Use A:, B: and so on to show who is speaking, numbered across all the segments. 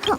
A: La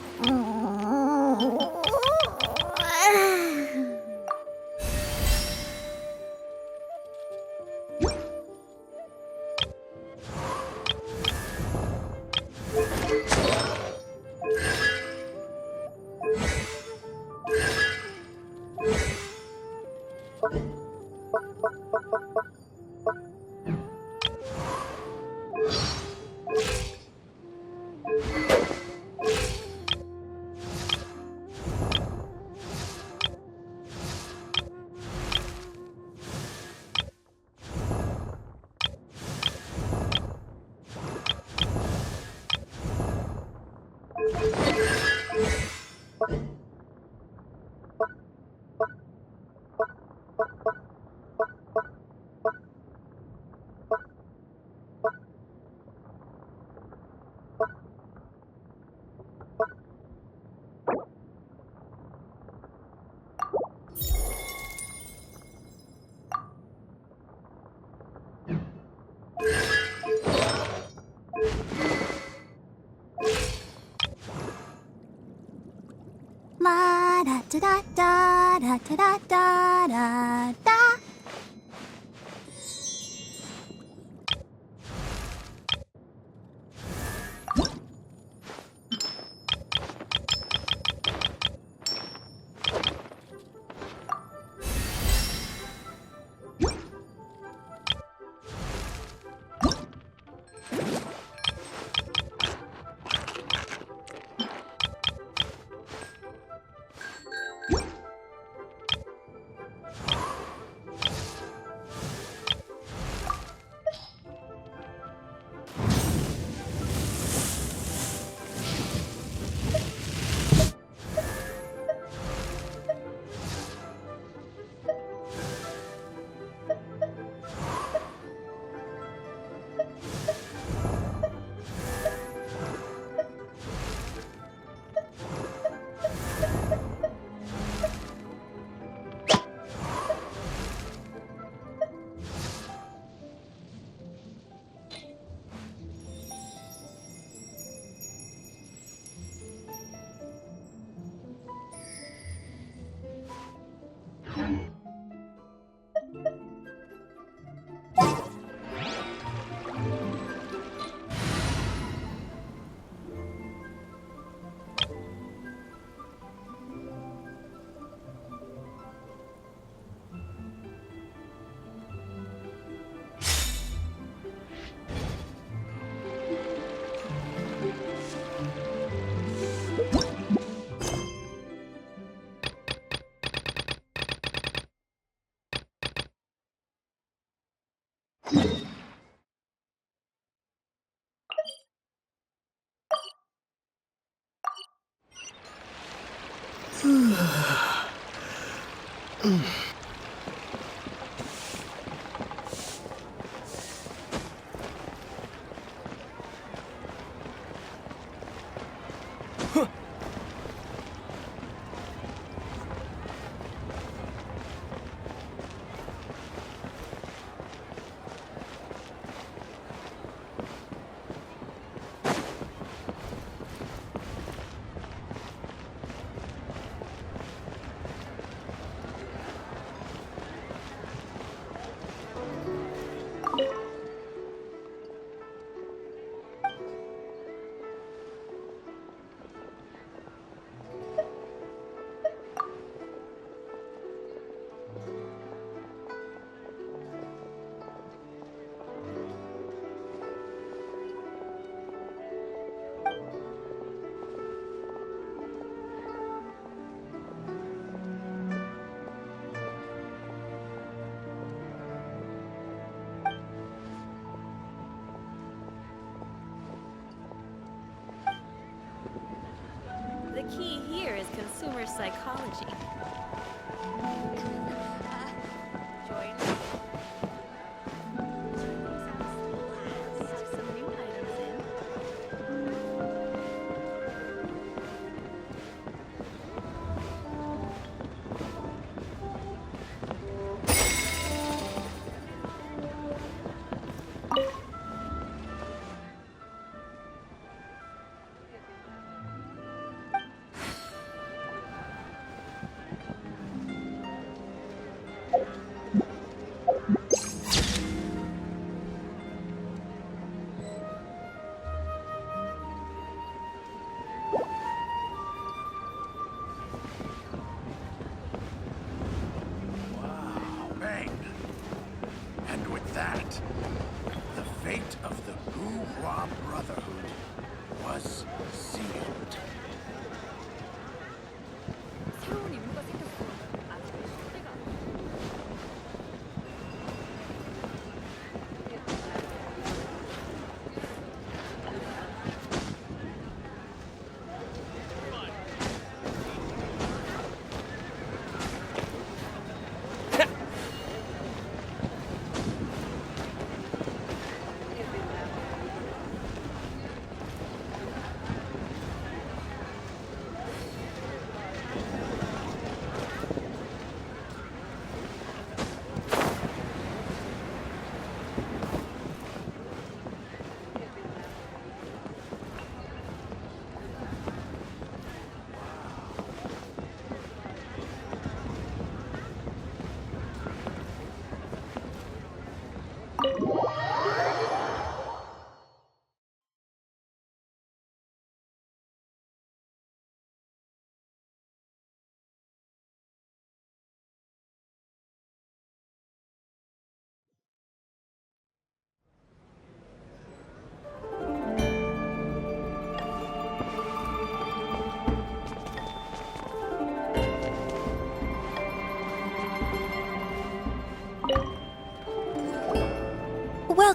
A: da da da da da da da da da.
B: The key here is consumer psychology. Join me. Have some new items in.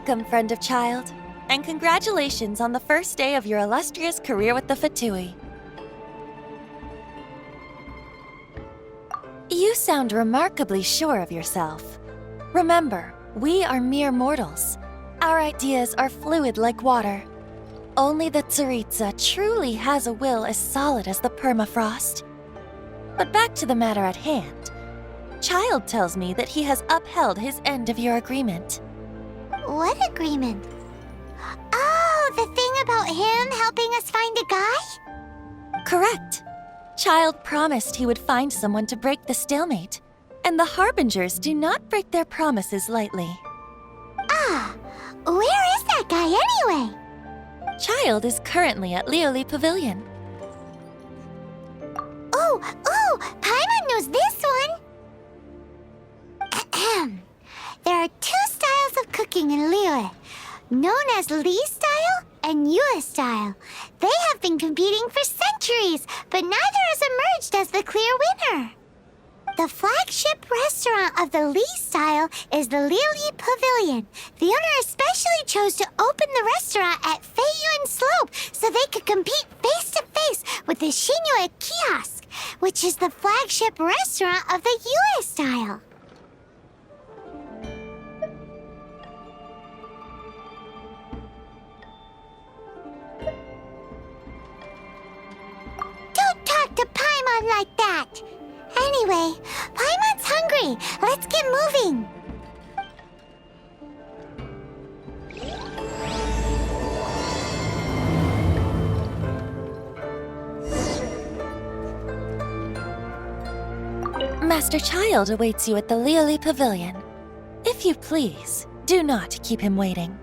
C: Welcome, friend of Childe, and congratulations on the first day of your illustrious career with the Fatui. You sound remarkably sure of yourself. Remember, we are mere mortals. Our ideas are fluid like water. Only the Tsaritsa truly has a will as solid as the permafrost. But back to the matter at hand. Childe tells me that he has upheld his end of your agreement.
A: What agreement? Oh, the thing about him helping us find a guy?
C: Correct. Childe promised he would find someone to break the stalemate, and the Harbingers do not break their promises lightly.
A: Ah, where is that guy anyway?
C: Childe is currently at Liyue Pavilion.
A: Oh, Paimon knows this one! Ahem. There are two styles of cooking in Liyue, known as Li style and Yue style. They have been competing for centuries, but neither has emerged as the clear winner. The flagship restaurant of the Li style is the Liyue Pavilion. The owner especially chose to open the restaurant at Feiyuan Slope so they could compete face-to-face with the Xinyue Kiosk, which is the flagship restaurant of the Yue style. Don't talk to Paimon like that! Anyway, Paimon's hungry. Let's get moving.
C: Master Childe awaits you at the Liyue Pavilion. If you please, do not keep him waiting.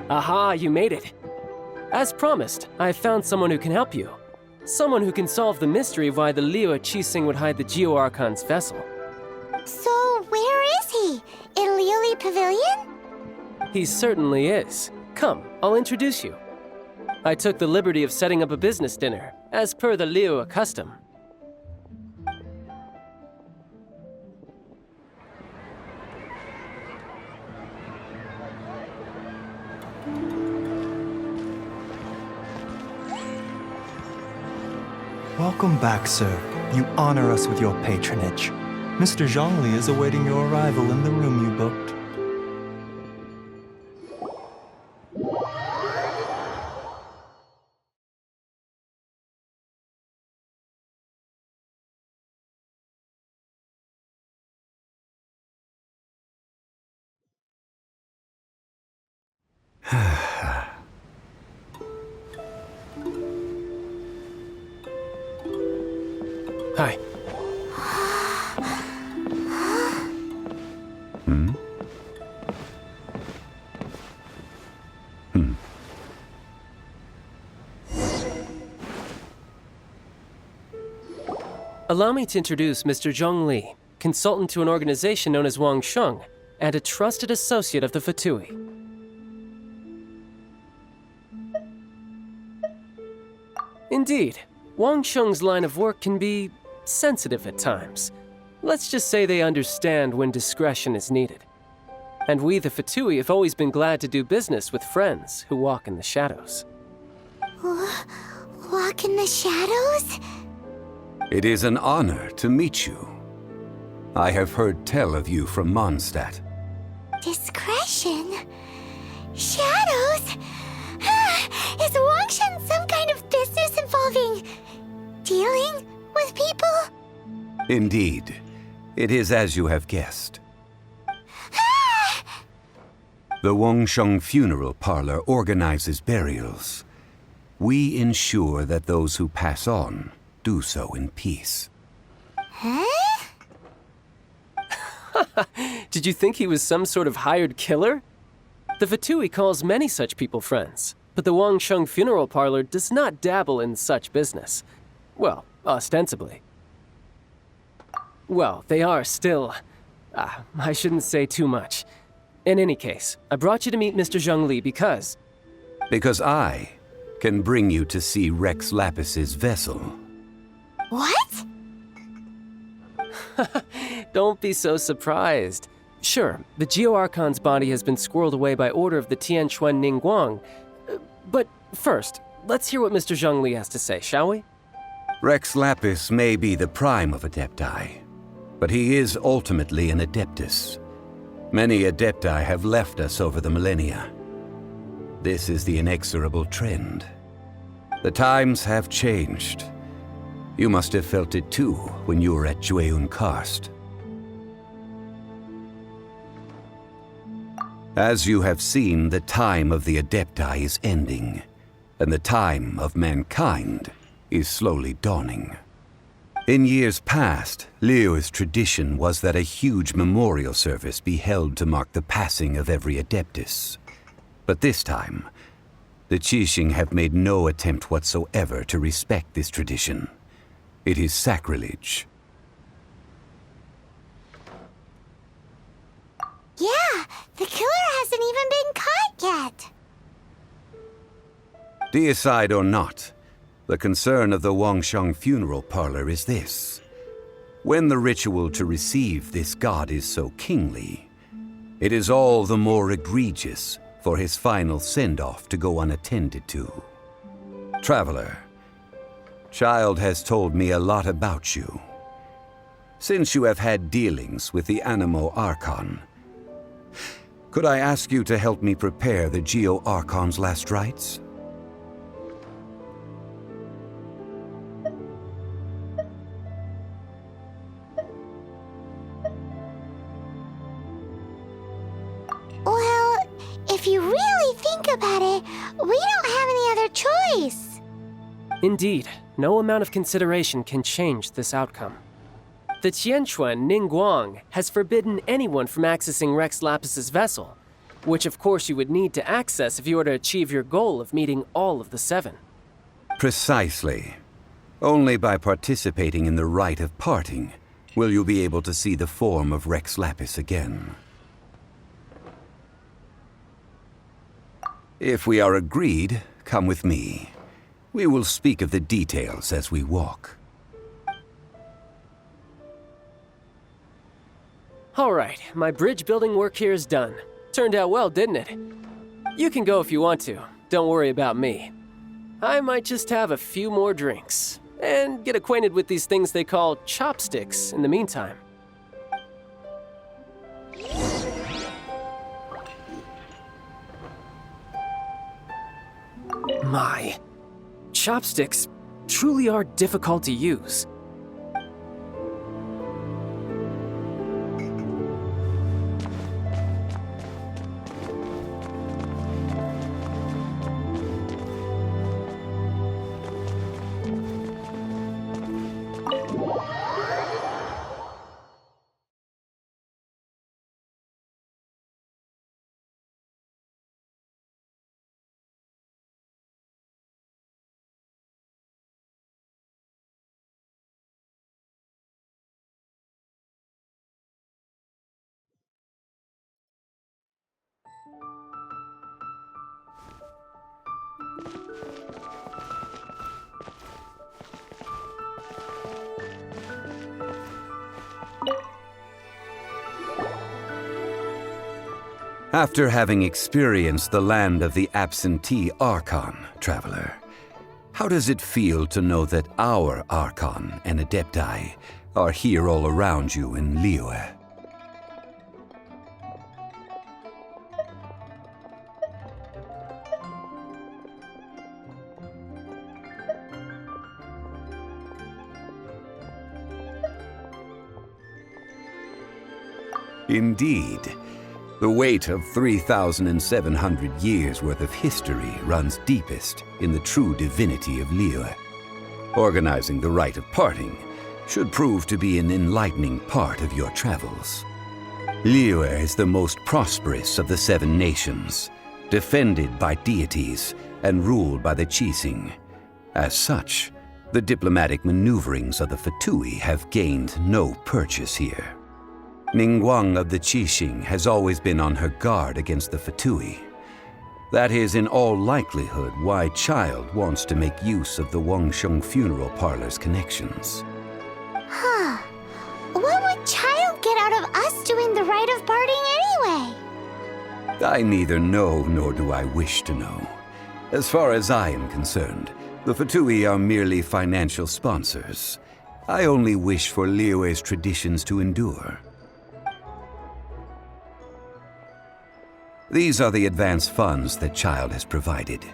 D: Aha, you made it. As promised, I found someone who can help you. Someone who can solve the mystery of why the Liyue Qixing would hide the Geo Archon's vessel.
A: So, where is he? In Liyue Pavilion?
D: He certainly is. Come, I'll introduce you. I took the liberty of setting up a business dinner, as per the Liyue custom.
E: Welcome back, sir. You honor us with your patronage. Mr. Zhongli is awaiting your arrival in the room you booked.
D: Hi. Allow me to introduce Mr. Zhongli, consultant to an organization known as Wangsheng, and a trusted associate of the Fatui. Indeed. Wangsheng's line of work can be sensitive at times. Let's just say they understand when discretion is needed. And we, the Fatui, have always been glad to do business with friends who walk in the shadows.
A: Walk in the shadows?
F: It is an honor to meet you. I have heard tell of you from Mondstadt.
A: Discretion? Shadows? Is Wangsheng some kind of business involving dealing with people?
F: Indeed. It is as you have guessed. The Wangsheng Funeral Parlor organizes burials. We ensure that those who pass on do so in peace.
A: Huh?
D: Did you think he was some sort of hired killer? The Fatui calls many such people friends, but the Wangsheng Funeral Parlor does not dabble in such business. Well, ostensibly. Well, they are still... I shouldn't say too much. In any case, I brought you to meet Mr. Zhongli because...
F: Because I can bring you to see Rex Lapis's vessel.
A: What?
D: Don't be so surprised. Sure, the Geo Archon's body has been squirreled away by order of the Tianquan Ningguang. But first, let's hear what Mr. Zhongli has to say, shall we?
F: Rex Lapis may be the prime of Adepti, but he is ultimately an Adeptus. Many Adepti have left us over the millennia. This is the inexorable trend. The times have changed. You must have felt it too when you were at Jueyun Karst. As you have seen, the time of the Adepti is ending, and the time of mankind is slowly dawning. In years past, Liyue's tradition was that a huge memorial service be held to mark the passing of every Adeptus. But this time, the Qixing have made no attempt whatsoever to respect this tradition. It is sacrilege.
A: Yeah, the killer hasn't even been caught yet.
F: Deicide or not, the concern of the Wangsheng Funeral Parlor is this. When the ritual to receive this god is so kingly, it is all the more egregious for his final send-off to go unattended to. Traveler, Childe has told me a lot about you. Since you have had dealings with the Animo Archon, could I ask you to help me prepare the Geo Archon's last rites?
A: Well, if you really think about it, we don't have any other choice.
D: Indeed, no amount of consideration can change this outcome. The Tianquan Ningguang has forbidden anyone from accessing Rex Lapis's vessel, which of course you would need to access if you were to achieve your goal of meeting all of the seven.
F: Precisely. Only by participating in the Rite of Parting will you be able to see the form of Rex Lapis again. If we are agreed, come with me. We will speak of the details as we walk.
D: All right, my bridge building work here is done. Turned out well, didn't it? You can go if you want to. Don't worry about me. I might just have a few more drinks and get acquainted with these things they call chopsticks in the meantime. My, chopsticks truly are difficult to use.
F: After having experienced the land of the absentee Archon, traveler, how does it feel to know that our Archon and Adepti are here all around you in Liyue? Indeed. The weight of 3,700 years' worth of history runs deepest in the true divinity of Liyue. Organizing the Rite of Parting should prove to be an enlightening part of your travels. Liyue is the most prosperous of the 7 nations, defended by deities and ruled by the Qixing. As such, the diplomatic maneuverings of the Fatui have gained no purchase here. Ningguang of the Qixing has always been on her guard against the Fatui. That is in all likelihood why Childe wants to make use of the Wangsheng Funeral Parlor's connections.
A: Huh. What would Childe get out of us doing the Rite of Parting anyway?
F: I neither know nor do I wish to know. As far as I am concerned, the Fatui are merely financial sponsors. I only wish for Liyue's traditions to endure. These are the advance funds that Childe has provided.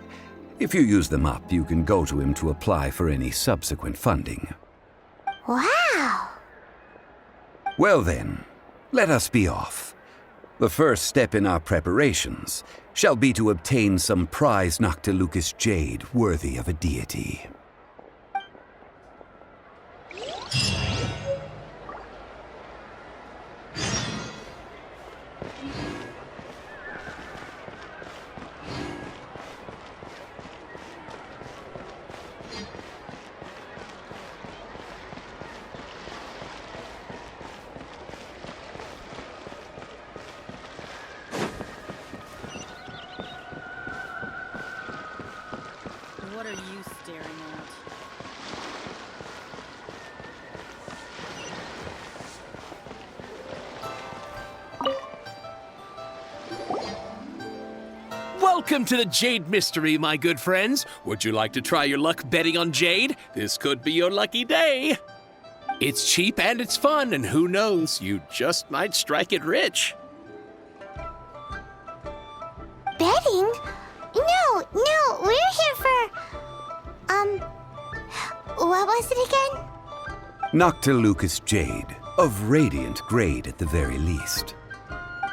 F: If you use them up, you can go to him to apply for any subsequent funding.
A: Wow!
F: Well then, let us be off. The first step in our preparations shall be to obtain some prized Noctilucous jade worthy of a deity.
B: What are you staring at?
G: Welcome to the Jade Mystery, my good friends. Would you like to try your luck betting on Jade? This could be your lucky day. It's cheap and it's fun, and who knows, you just might strike it rich.
A: Betting? No, we're here for... what was it again?
F: Noctilucous jade, of radiant grade at the very least.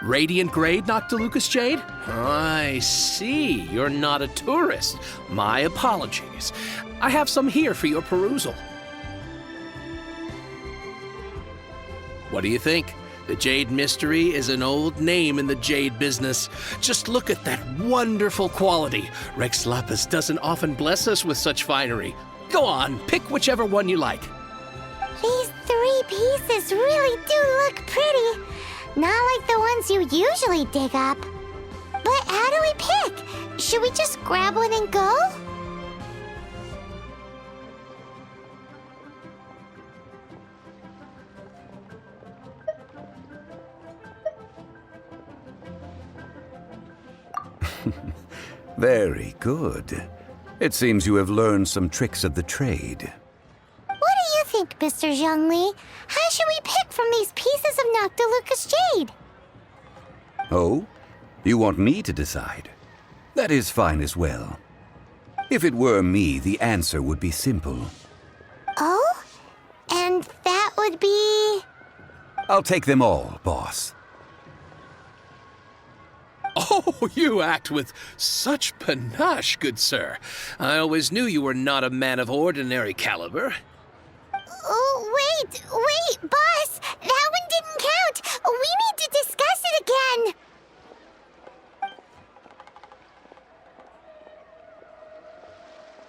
G: Radiant grade, Noctilucous Jade? I see. You're not a tourist. My apologies. I have some here for your perusal. What do you think? The Jade Mystery is an old name in the jade business. Just look at that wonderful quality. Rex Lapis doesn't often bless us with such finery. Go on, pick whichever one you like.
A: These 3 pieces really do look pretty. Not like the ones you usually dig up. But how do we pick? Should we just grab one and go?
F: Very good. It seems you have learned some tricks of the trade.
A: What do you think, Mr. Zhongli? How should we pick from these pieces of Noctilucous jade?
F: Oh? You want me to decide? That is fine as well. If it were me, the answer would be simple.
A: Oh? And that would be...
F: I'll take them all, boss.
G: Oh, you act with such panache, good sir. I always knew you were not a man of ordinary caliber.
A: Oh, wait, boss! That one didn't count! We need to discuss it again!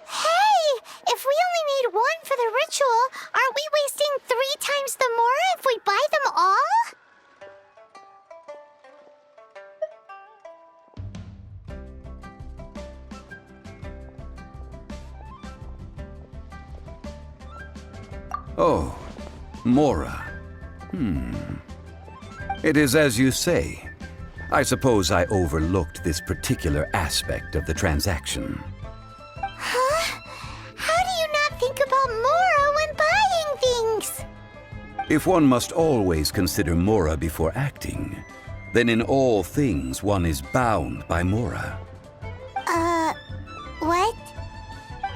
A: Hey! If we only need one for the ritual, aren't we wasting 3 times the more if we buy them all?
F: Oh, Mora. It is as you say. I suppose I overlooked this particular aspect of the transaction.
A: Huh? How do you not think about Mora when buying things?
F: If one must always consider Mora before acting, then in all things one is bound by Mora.
A: What?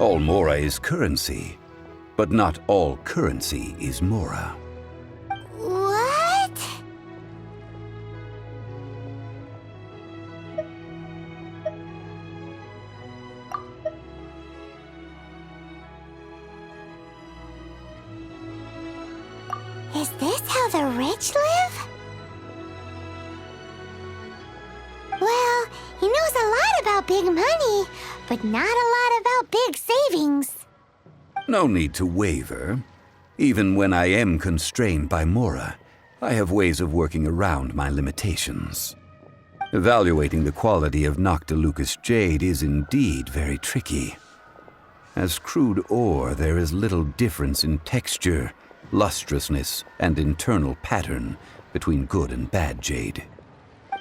F: All Mora is currency, but not all currency is Mora.
A: What? Is this how the rich live? Well, he knows a lot about big money, but not a lot about big savings.
F: No need to waver. Even when I am constrained by Mora, I have ways of working around my limitations. Evaluating the quality of Noctilucous jade is indeed very tricky. As crude ore, there is little difference in texture, lustrousness, and internal pattern between good and bad jade.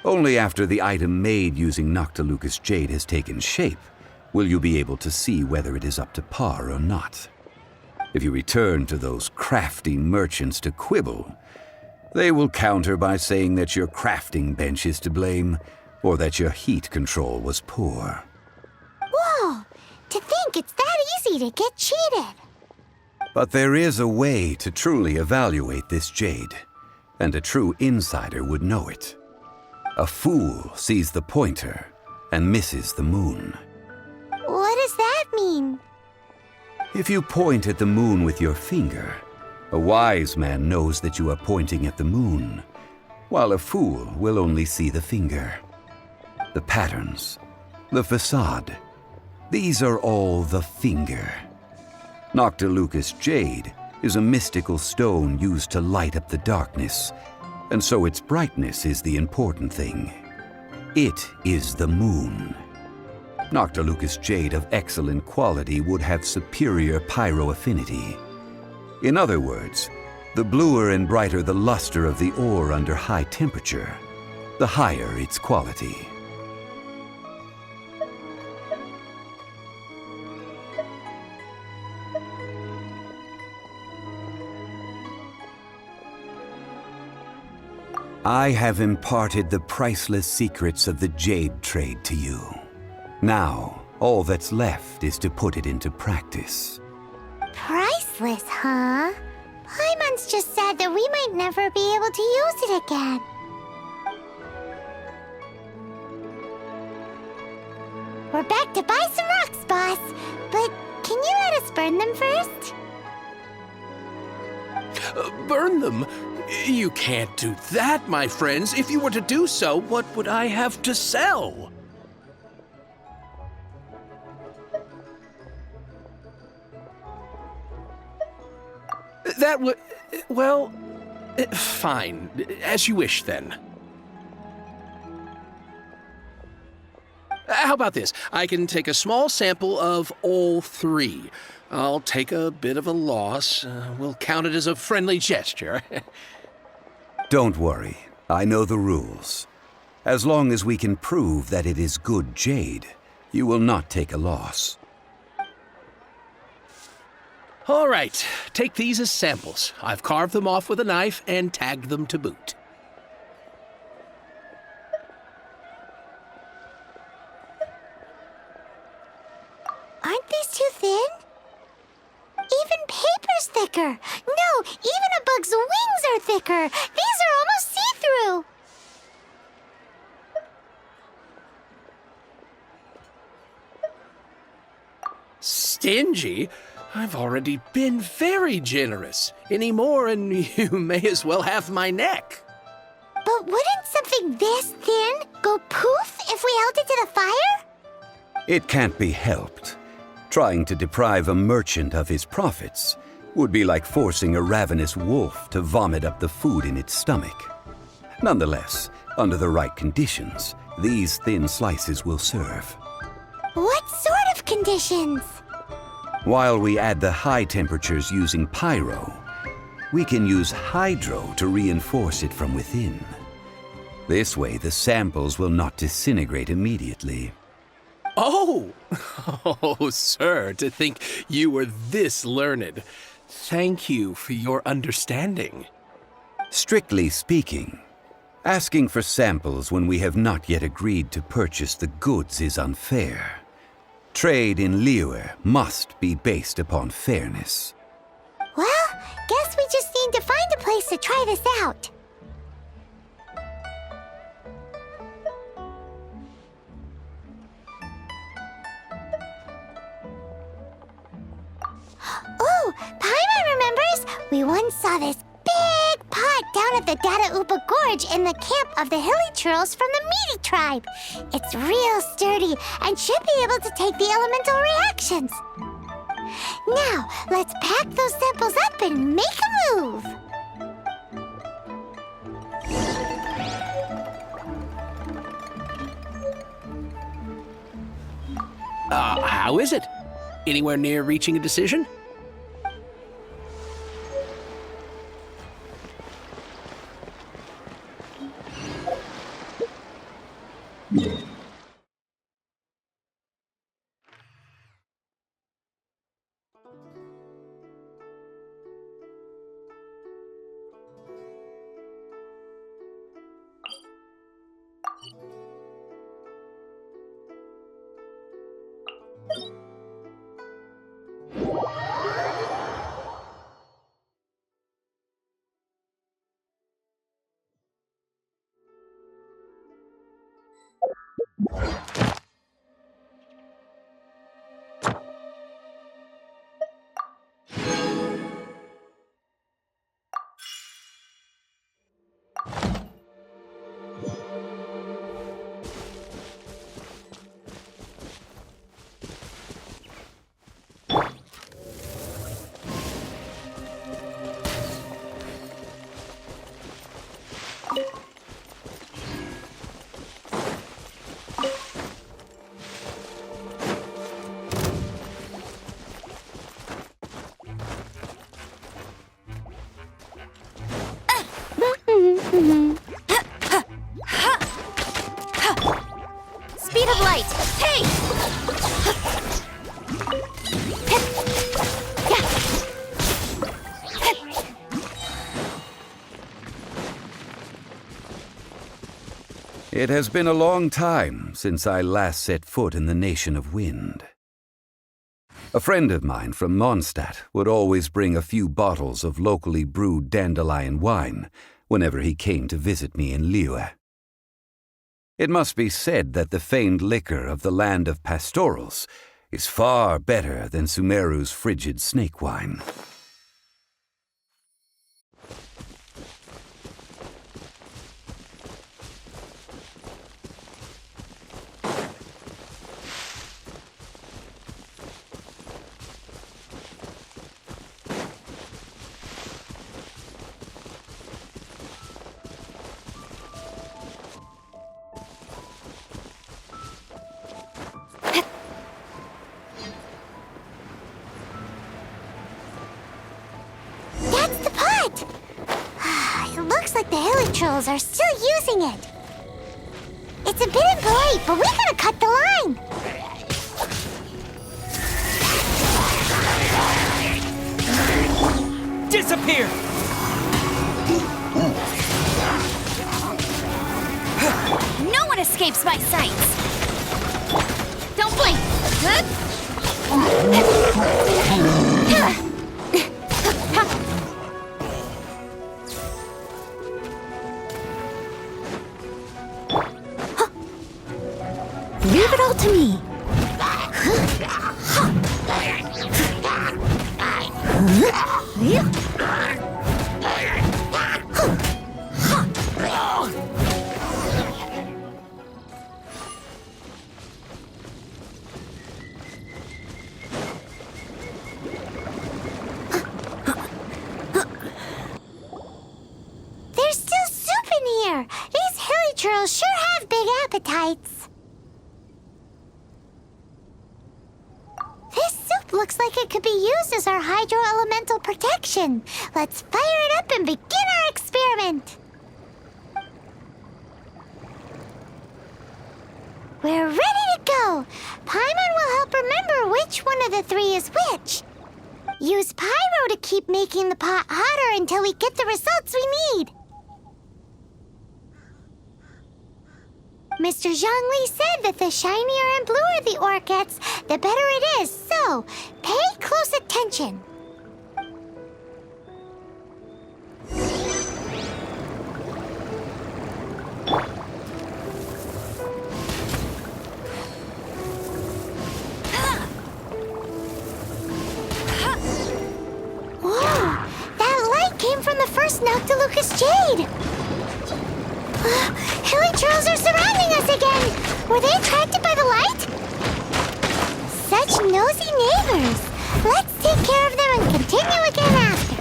F: Only after the item made using Noctilucous jade has taken shape will you be able to see whether it is up to par or not. If you return to those crafty merchants to quibble, they will counter by saying that your crafting bench is to blame, or that your heat control was poor.
A: Whoa! To think it's that easy to get cheated!
F: But there is a way to truly evaluate this jade, and a true insider would know it. A fool sees the pointer and misses the moon.
A: What does that mean?
F: If you point at the moon with your finger, a wise man knows that you are pointing at the moon, while a fool will only see the finger. The patterns, the facade, these are all the finger. Noctilucous jade is a mystical stone used to light up the darkness, and so its brightness is the important thing. It is the moon. Noctilucous jade of excellent quality would have superior pyro affinity. In other words, the bluer and brighter the luster of the ore under high temperature, the higher its quality. I have imparted the priceless secrets of the jade trade to you. Now, all that's left is to put it into practice.
A: Priceless, huh? Paimon's just said that we might never be able to use it again. We're back to buy some rocks, boss. But can you let us burn them first?
G: Burn them? You can't do that, my friends. If you were to do so, what would I have to sell? That would... well... fine. As you wish, then. How about this? I can take a small sample of all three. I'll take a bit of a loss. We'll count it as a friendly gesture.
F: Don't worry. I know the rules. As long as we can prove that it is good jade, you will not take a loss.
G: All right, take these as samples. I've carved them off with a knife and tagged them to boot.
A: Aren't these too thin? Even paper's thicker. No, even a bug's wings are thicker. These are almost see-through.
G: Stingy? I've already been very generous. Any more and you may as well have my neck.
A: But wouldn't something this thin go poof if we held it to the fire?
F: It can't be helped. Trying to deprive a merchant of his profits would be like forcing a ravenous wolf to vomit up the food in its stomach. Nonetheless, under the right conditions, these thin slices will serve.
A: What sort of conditions?
F: While we add the high temperatures using pyro, we can use hydro to reinforce it from within. This way, the samples will not disintegrate immediately.
G: Oh! Oh, sir, to think you were this learned. Thank you for your understanding.
F: Strictly speaking, asking for samples when we have not yet agreed to purchase the goods is unfair. Trade in Liyue must be based upon fairness.
A: Well, guess we just need to find a place to try this out. Oh, Paimon remembers! We once saw this big pot down at the Data Upa Gorge in the camp of the hilly churls from the Meaty tribe. It's real sturdy and should be able to take the elemental reactions. Now, let's pack those samples up and make a move.
G: How is it? Anywhere near reaching a decision?
C: Speed of light! Hey!
F: It has been a long time since I last set foot in the Nation of Wind. A friend of mine from Mondstadt would always bring a few bottles of locally brewed dandelion wine whenever he came to visit me in Liyue. It must be said that the famed liquor of the land of pastorals is far better than Sumeru's frigid snake wine.
A: Trolls are still using it. It's a bit impolite, but we gotta cut the line.
D: Disappear!
C: No one escapes my sights! Don't blink!
A: Leave it all to me. There's still soup in here. These hilly churls sure have big appetites. Looks like it could be used as our hydro-elemental protection. Let's fire it up and begin our experiment. of the three is which. Use pyro to keep making the pot hotter until we get the results we need. Mr. Zhongli said that the shinier and bluer the ore gets, the better it is, so pay close attention. Whoa! That light came from the first Noctilucous Jade! Hilly trolls are surrounding us again! Were they attracted by the light? Such nosy neighbors! Let's take care of them and continue again after.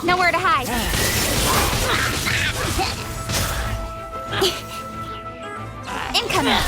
B: Nowhere to hide.
A: Incoming!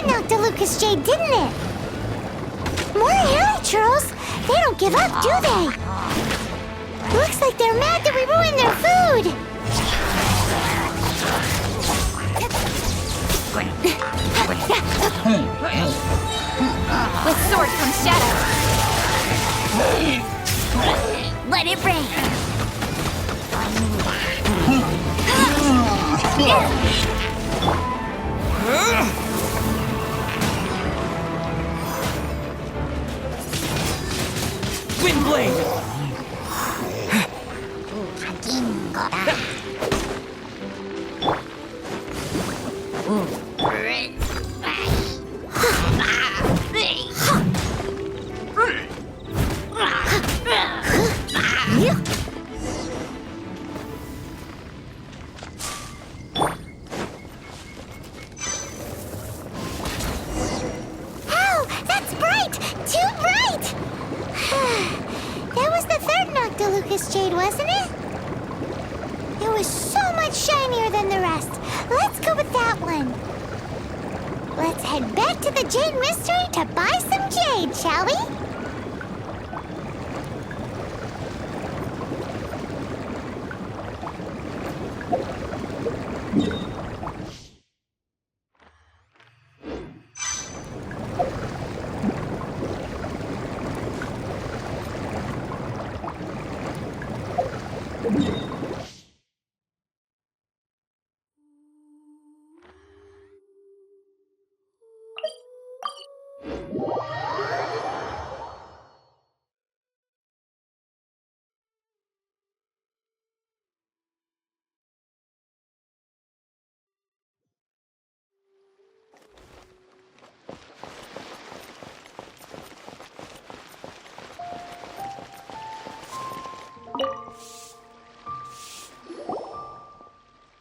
A: Noctilucous Jade, didn't it? More hairy trolls? They don't give up, do they? Looks like they're mad that we ruined their food.
B: With sword comes shadow.
A: Let it rain.
D: Windblade!
A: Jade, wasn't it? It was so much shinier than the rest. Let's go with that one. Let's head back to the Jade Mystery to buy some jade, shall we?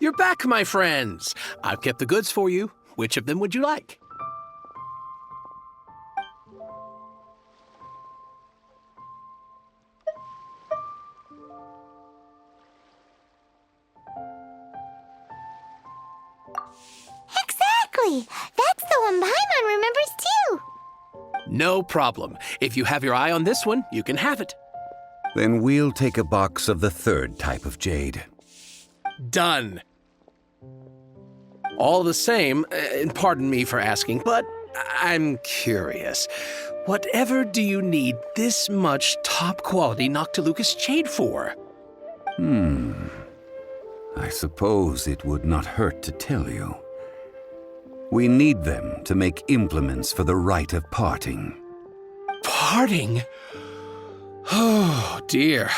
G: You're back, my friends. I've kept the goods for you. Which of them would you like?
A: Exactly! That's the one Paimon remembers too!
G: No problem. If you have your eye on this one, you can have it.
F: Then we'll take a box of the third type of jade.
G: Done. All the same, and pardon me for asking, but I'm curious. Whatever do you need this much top-quality Noctilucous jade for?
F: I suppose it would not hurt to tell you. We need them to make implements for the Rite of Parting.
G: Parting? Oh, dear.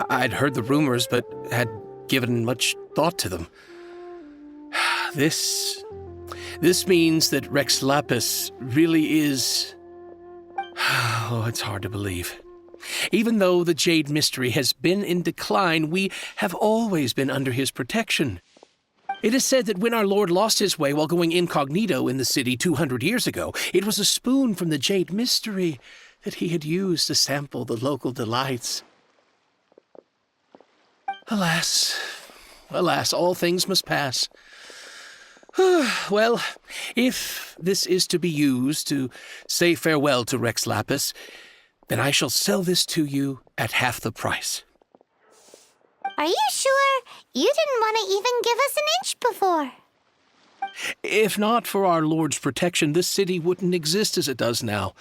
G: I'd heard the rumors, but had given much thought to them. This means that Rex Lapis really is... Oh, it's hard to believe. Even though the Jade Mystery has been in decline, we have always been under his protection. It is said that when our Lord lost his way while going incognito in the city 200 years ago, it was a spoon from the Jade Mystery that he had used to sample the local delights. Alas, all things must pass. Well, if this is to be used to say farewell to Rex Lapis, then I shall sell this to you at half the price.
A: Are you sure? You didn't want to even give us an inch before.
G: If not for our Lord's protection, this city wouldn't exist as it does now.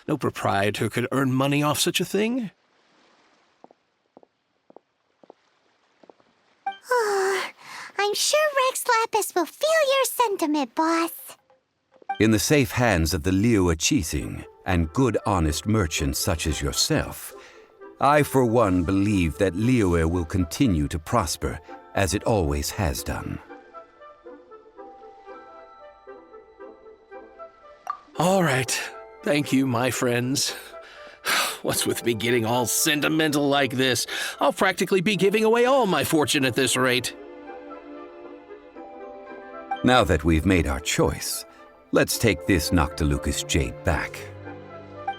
G: No proprietor could earn money off such a thing.
A: I'm sure Rex Lapis will feel your sentiment, boss.
F: In the safe hands of the Liyue Archon and good honest merchants such as yourself, I for one believe that Liyue will continue to prosper as it always has done.
G: All right. Thank you, my friends. What's with me getting all sentimental like this? I'll practically be giving away all my fortune at this rate.
F: Now that we've made our choice, let's take this Noctilucous jade back.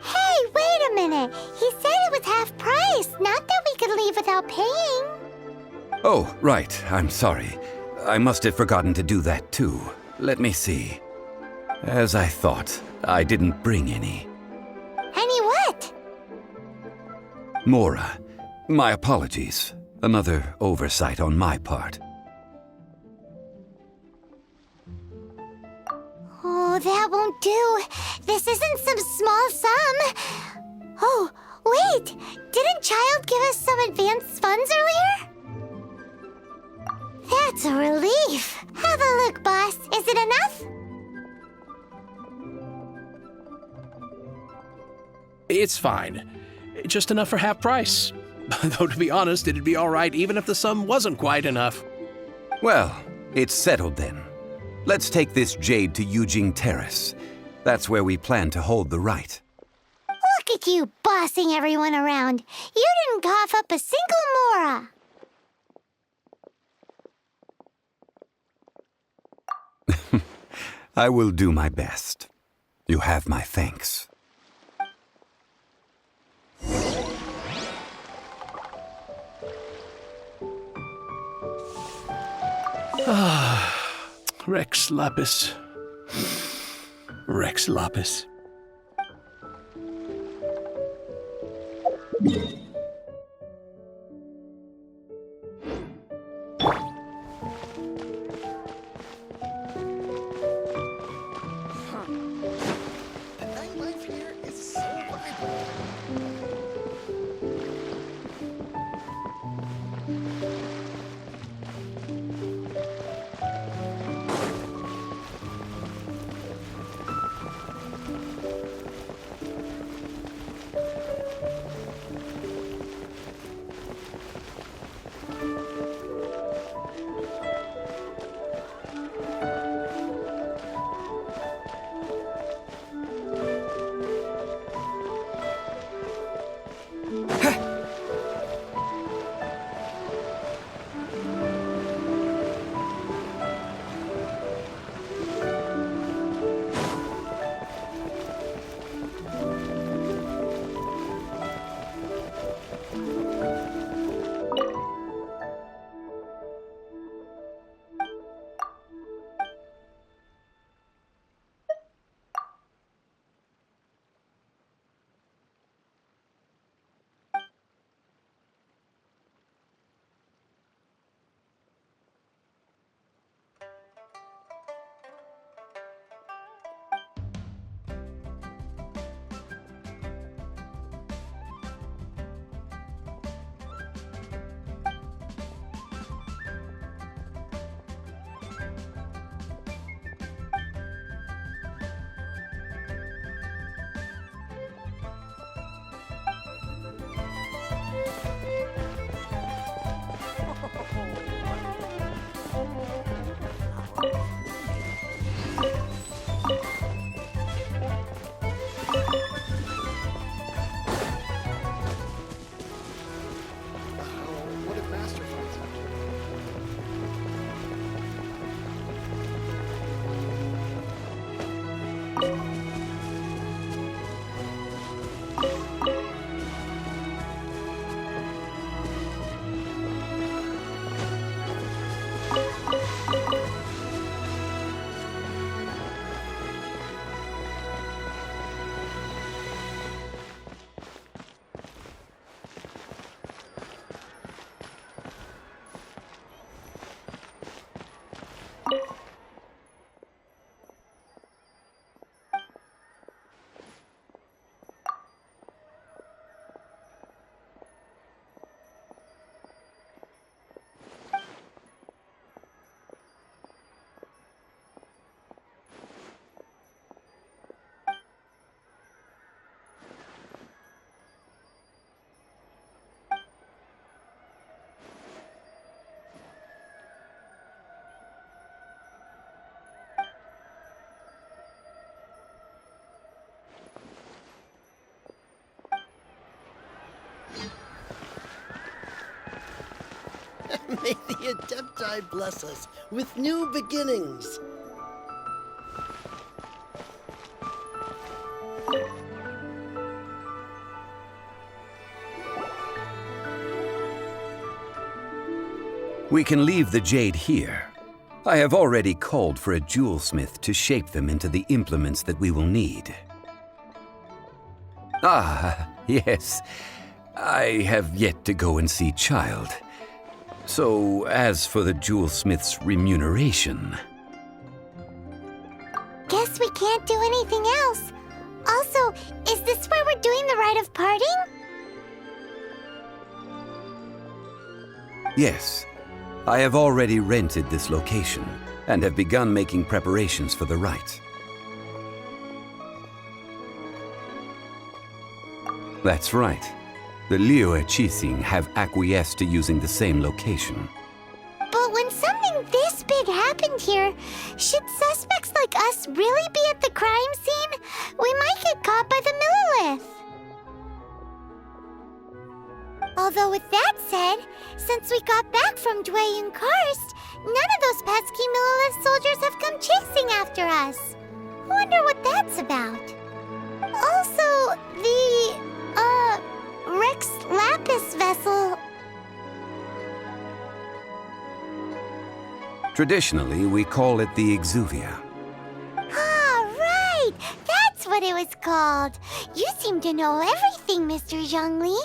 A: Hey, wait a minute. He said it was half price, not that we could leave without paying.
F: Oh, right. I'm sorry. I must have forgotten to do that too. Let me see. As I thought, I didn't bring any.
A: Any what?
F: Mora, my apologies. Another oversight on my part.
A: Oh, that won't do. This isn't some small sum. Oh, wait. Didn't Childe give us some advanced funds earlier? That's a relief. Have a look, boss. Is it enough?
G: It's fine. Just enough for half price. Though, to be honest, it'd be all right even if the sum wasn't quite enough.
F: Well, it's settled then. Let's take this jade to Yujing Terrace. That's where we plan to hold the rite.
A: Look at you bossing everyone around. You didn't cough up a single mora.
F: I will do my best. You have my thanks.
G: Rex Lapis. Rex Lapis.
H: The nightlife here is so vibrant.
I: May the Adepti bless us with new beginnings.
F: We can leave the jade here. I have already called for a jewelsmith to shape them into the implements that we will need. Ah, yes. I have yet to go and see Childe. So, as for the jewelsmith's remuneration...
A: Guess we can't do anything else. Also, is this where we're doing the Rite of Parting?
F: Yes. I have already rented this location, and have begun making preparations for the rite. That's right. The Liyue Qixing have acquiesced to using the same location.
A: But when something this big happened here, should suspects like us really be at the crime scene? We might get caught by the Monolith. Although with that said, since we got back from Dwayne Karst, none of those pesky Monolith soldiers have come chasing after us. Wonder what that's about. Also, the, Rex Lapis vessel.
F: Traditionally, we call it the Exuvia.
A: Ah, right! That's what it was called. You seem to know everything, Mr. Zhongli.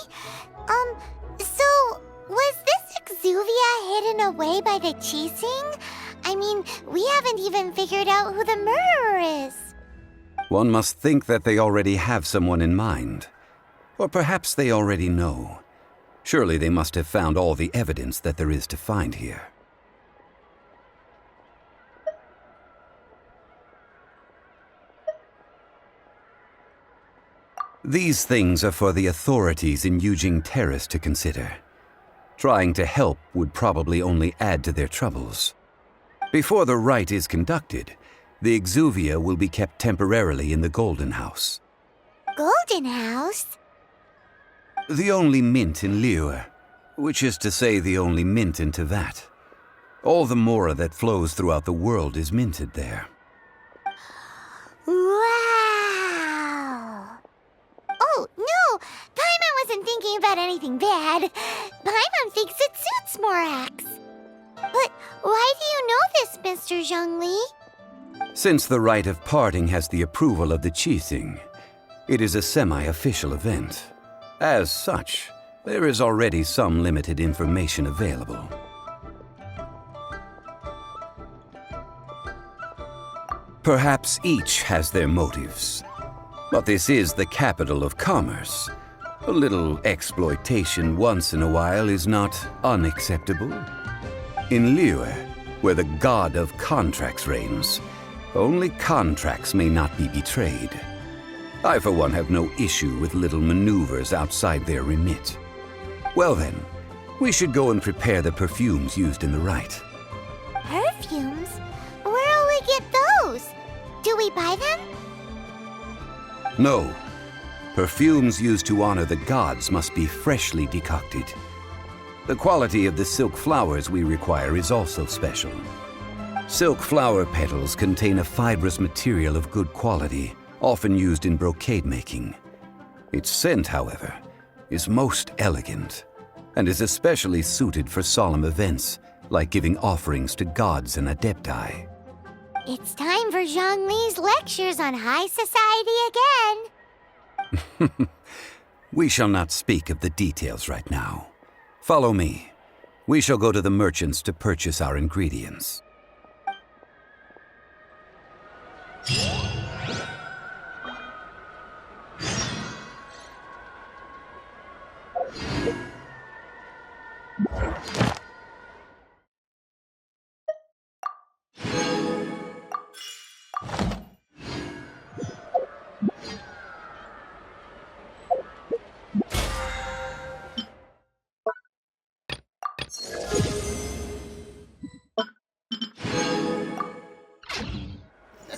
A: So, was this Exuvia hidden away by the Qixing? I mean, we haven't even figured out who the murderer is.
F: One must think that they already have someone in mind. Or perhaps they already know. Surely they must have found all the evidence that there is to find here. These things are for the authorities in Yujing Terrace to consider. Trying to help would probably only add to their troubles. Before the rite is conducted, the Exuvia will be kept temporarily in the Golden House.
A: Golden House?
F: The only mint in Liyue, which is to say the only mint in Tevat. All the mora that flows throughout the world is minted there.
A: Wow! Oh, no! Paimon wasn't thinking about anything bad. Paimon thinks it suits Morax. But why do you know this, Mr. Zhongli?
F: Since the Rite of Parting has the approval of the Qixing, it is a semi-official event. As such, there is already some limited information available. Perhaps each has their motives. But this is the capital of commerce. A little exploitation once in a while is not unacceptable. In Liyue, where the god of contracts reigns, only contracts may not be betrayed. I, for one, have no issue with little maneuvers outside their remit. Well then, we should go and prepare the perfumes used in the rite.
A: Perfumes? Where'll we get those? Do we buy them?
F: No. Perfumes used to honor the gods must be freshly decocted. The quality of the silk flowers we require is also special. Silk flower petals contain a fibrous material of good quality, often used in brocade making. Its scent, however, is most elegant, and is especially suited for solemn events, like giving offerings to gods and adepti.
A: It's time for Zhongli's lectures on high society again.
F: We shall not speak of the details right now. Follow me. We shall go to the merchants to purchase our ingredients.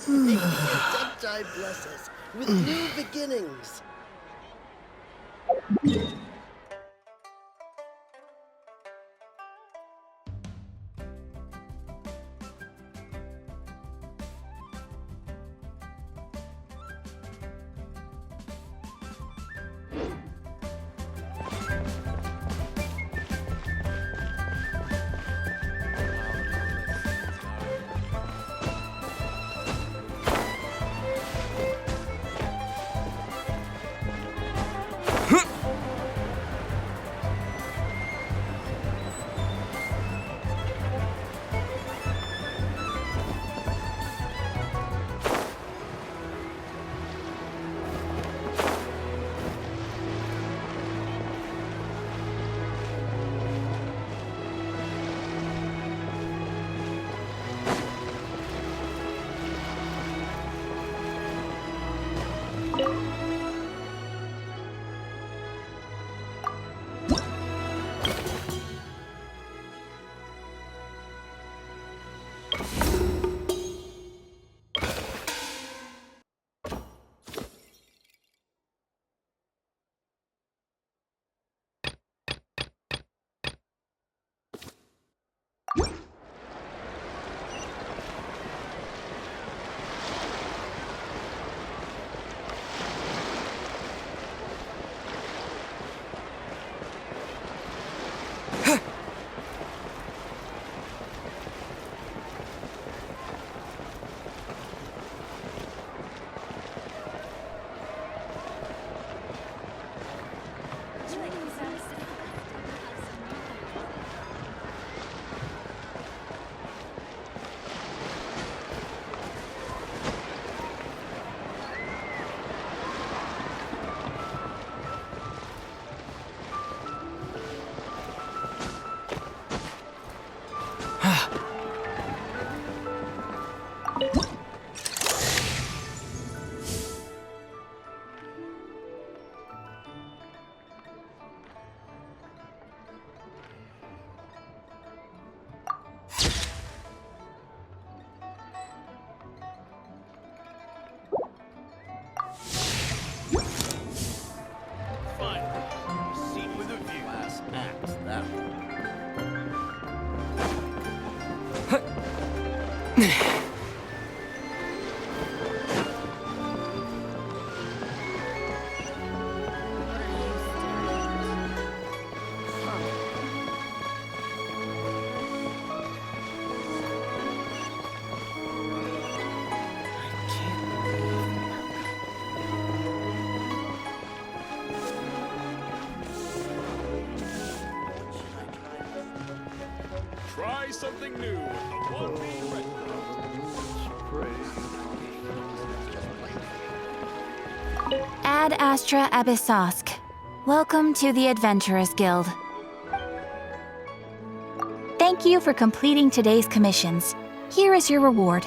I: May the Adepti bless us with new beginnings.
J: Try something new with the one being ready.
K: Ad Astra Abyssosk. Welcome to the Adventurers Guild. Thank you for completing today's commissions. Here is your reward.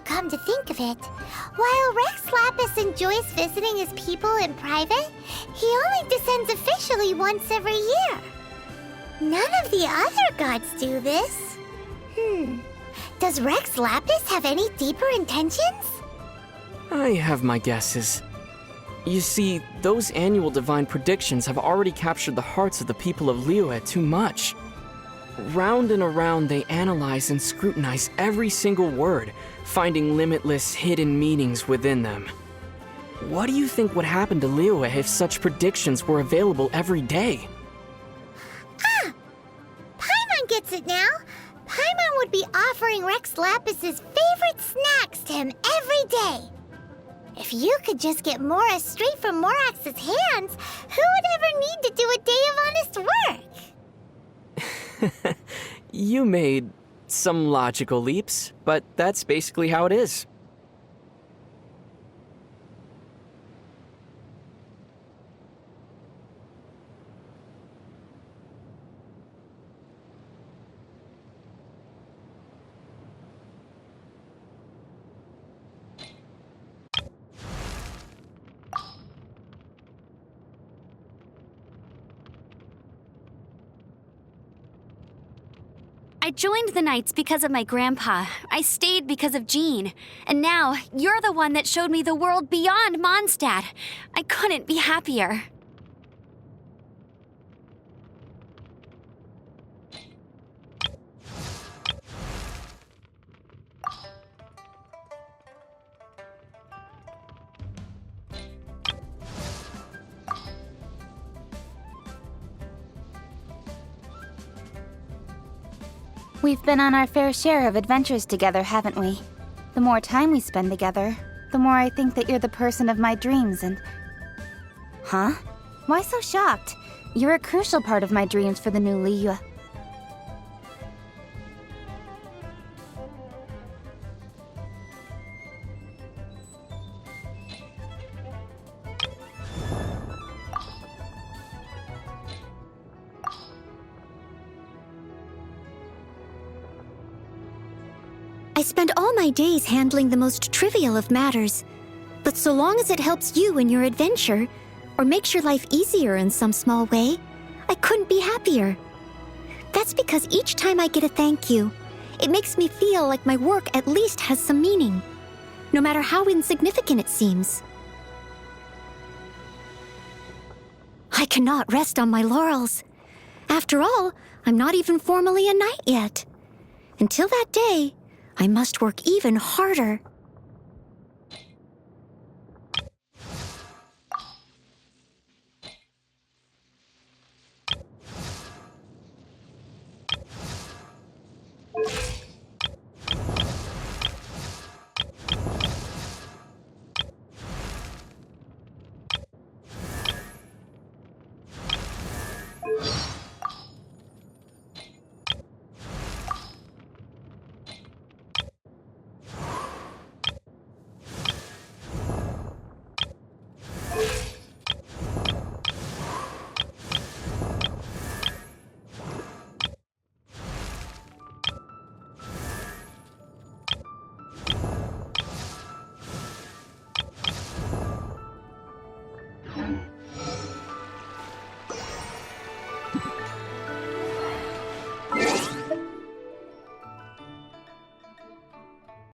A: Come to think of it, while Rex Lapis enjoys visiting his people in private, he only descends officially once every year. None of the other gods do this. Does Rex Lapis have any deeper intentions?
L: I have my guesses. You see, those annual divine predictions have already captured the hearts of the people of Liyue too much. Round and around, they analyze and scrutinize every single word, finding limitless hidden meanings within them. What do you think would happen to Liyue if such predictions were available every day?
A: Ah! Paimon gets it now! Paimon would be offering Rex Lapis's favorite snacks to him every day. If you could just get Mora straight from Morax's hands, who would ever need to do a day of honest work?
L: You made some logical leaps, but that's basically how it is.
K: I joined the Knights because of my grandpa. I stayed because of Jean. And now, you're the one that showed me the world beyond Mondstadt. I couldn't be happier. We've been on our fair share of adventures together, haven't we? The more time we spend together, the more I think that you're the person of my dreams and... Huh? Why so shocked? You're a crucial part of my dreams for the new Liyue.
M: spend all my days handling the most trivial of matters, but so long as it helps you in your adventure, or makes your life easier in some small way, I couldn't be happier. That's because each time I get a thank you, it makes me feel like my work at least has some meaning, no matter how insignificant it seems. I cannot rest on my laurels. After all, I'm not even formally a knight yet. Until that day, I must work even harder.